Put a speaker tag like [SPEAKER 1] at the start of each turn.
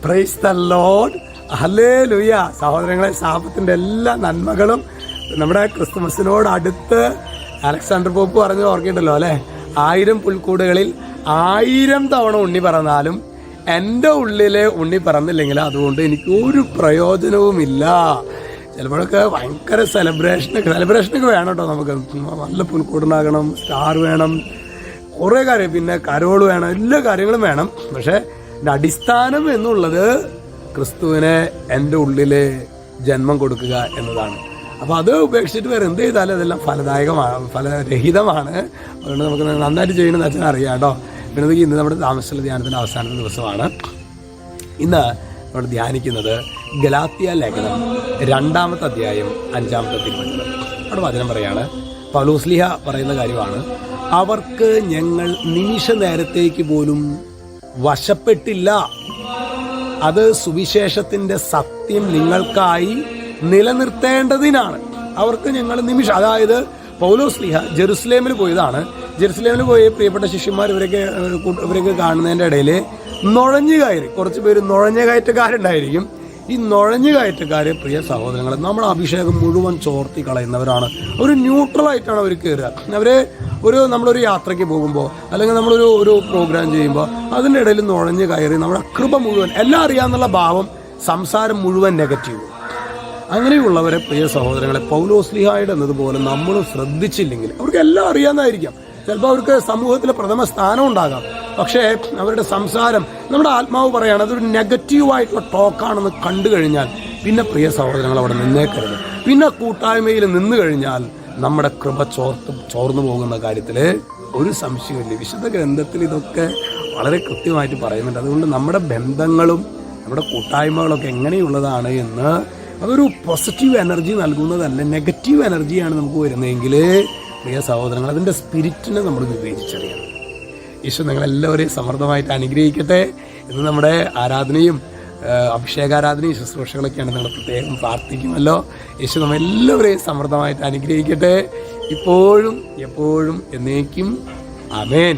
[SPEAKER 1] Praise the Lord, hallelujah. സഹോദരങ്ങളെ, സാപത്തിന്റെ എല്ലാ നന്മകളും നമ്മുടെ ക്രിസ്തുമസിനോട് അടുത്ത് അലക്സാണ്ടർ പോപ്പ് പറഞ്ഞ് ഓർക്കിണ്ടല്ലോ അല്ലെ, 1000 പുൽക്കൂടുകളിൽ 1000 തവണ ഉണ്ണി പറന്നാലും എൻ്റെ ഉള്ളിലെ ഉണ്ണി പറന്നില്ലെങ്കിൽ അതുകൊണ്ട് എനിക്ക് ഒരു പ്രയോജനവുമില്ല. ചിലപ്പോഴൊക്കെ ഭയങ്കര സെലിബ്രേഷനൊക്കെ വേണം കേട്ടോ. നമുക്ക് നല്ല പുൽക്കൂടുണ്ടാകണം, സ്റ്റാർ വേണം, കുറേ കാര്യം, പിന്നെ കരോള് വേണം, എല്ലാ കാര്യങ്ങളും വേണം. പക്ഷെ ഇതിൻ്റെ അടിസ്ഥാനം എന്നുള്ളത് ക്രിസ്തുവിനെ എൻ്റെ ഉള്ളില് ജന്മം കൊടുക്കുക എന്നതാണ്. അപ്പോൾ അത് ഉപേക്ഷിച്ചിട്ട് വേറെ എന്ത് ചെയ്താലും അതെല്ലാം ഫലരഹിതമാണ്. അതുകൊണ്ട് നമുക്ക് നന്നായിട്ട് ചെയ്യണമെന്ന് അച്ഛൻ അറിയാം കേട്ടോ. പിന്നെ ഇന്ന് നമ്മുടെ താമസ ധ്യാനത്തിൻ്റെ അവസാനത്തെ ദിവസമാണ്. ഇന്ന് നമ്മൾ ധ്യാനിക്കുന്നത് ഗലാത്യ ലേഖനം 2-ാമത്തെ അധ്യായം 5-ാമത്തെ തിരുവചനം. അവിടെ വചനം പറയാണ്, പൗലോസ്ലീഹ പറയുന്ന കാര്യമാണ്, അവർക്ക് ഞങ്ങൾ നിമിഷ നേരത്തേക്ക് പോലും വശപ്പെട്ടില്ല. അത് സുവിശേഷത്തിന്റെ സത്യം നിങ്ങൾക്കായി നിലനിർത്തേണ്ടതിനാണ്. അവർക്ക് ഞങ്ങൾ അതായത് പൗലോസ്ലീഹ ജെറുസലേമിൽ പോയതാണ്. ജെറുസലേമിൽ പോയി പ്രിയപ്പെട്ട ശിഷ്യന്മാർ ഇവരൊക്കെ കാണുന്നതിൻ്റെ ഇടയിൽ നുഴഞ്ഞു കയറി, കുറച്ച് പേര് നുഴഞ്ഞ കയറ്റക്കാരുണ്ടായിരിക്കും. ഈ നുഴഞ്ഞു കയറ്റക്കാര്, പ്രിയ സഹോദരങ്ങളെ, നമ്മുടെ അഭിഷേകം മുഴുവൻ ചോർത്തി കളയുന്നവരാണ്. ഒരു ന്യൂട്രലായിട്ടാണ് അവർ കയറുക. നമ്മളൊരു യാത്രയ്ക്ക് പോകുമ്പോൾ അല്ലെങ്കിൽ നമ്മളൊരു പ്രോഗ്രാം ചെയ്യുമ്പോൾ അതിൻ്റെ ഇടയിൽ നുഴഞ്ഞു കയറി നമ്മുടെ കൃപ മുഴുവൻ എല്ലാം അറിയാമെന്നുള്ള ഭാവം, സംസാരം മുഴുവൻ നെഗറ്റീവ്. അങ്ങനെയുള്ളവരെ, പ്രിയ സഹോദരങ്ങളെ, പൗലോസ്ലീഹായുടെ എന്നതുപോലെ നമ്മൾ ശ്രദ്ധിച്ചില്ലെങ്കിൽ അവർക്ക് എല്ലാം അറിയാമെന്നായിരിക്കാം. ചിലപ്പോൾ അവർക്ക് സമൂഹത്തിലെ പ്രഥമ സ്ഥാനം ഉണ്ടാകാം. പക്ഷേ അവരുടെ സംസാരം, നമ്മുടെ ആത്മാവ് പറയാണ് അതൊരു നെഗറ്റീവായിട്ടുള്ള ടോക്കാണെന്ന് കണ്ടു കഴിഞ്ഞാൽ പിന്നെ, പ്രിയ സഹോദരങ്ങൾ, അവിടെ നിന്നേക്കരുത്. പിന്നെ കൂട്ടായ്മയിൽ നിന്ന് കഴിഞ്ഞാൽ നമ്മുടെ കൃപ ചോർന്നു പോകുന്ന കാര്യത്തിൽ ഒരു സംശയമില്ല. വിശുദ്ധ ഗ്രന്ഥത്തിൽ ഇതൊക്കെ വളരെ കൃത്യമായിട്ട് പറയുന്നുണ്ട്. അതുകൊണ്ട് നമ്മുടെ ബന്ധങ്ങളും നമ്മുടെ കൂട്ടായ്മകളൊക്കെ എങ്ങനെയുള്ളതാണ് എന്ന്, അതൊരു പോസിറ്റീവ് എനർജി നൽകുന്നതല്ല, നെഗറ്റീവ് എനർജിയാണ് നമുക്ക് വരുന്നതെങ്കിൽ, പ്രിയ സഹോദരങ്ങൾ, അതിൻ്റെ സ്പിരിറ്റിനെ നമ്മൾ വിവേചിച്ചറിയണം. ഈശോ നിങ്ങളെല്ലാവരെയും സമൃദ്ധമായിട്ട് അനുഗ്രഹിക്കട്ടെ. ഇന്ന് നമ്മുടെ ആരാധനയും അഭിഷേകാരാധനയും ശുശ്രൂഷകളൊക്കെയാണ്. നിങ്ങൾ പ്രത്യേകം പ്രാർത്ഥിക്കുമല്ലോ. ഈശോ നമ്മളെല്ലാവരെയും സമൃദ്ധമായിട്ട് അനുഗ്രഹിക്കട്ടെ, ഇപ്പോഴും എപ്പോഴും എന്നേക്കും. ആമേൻ.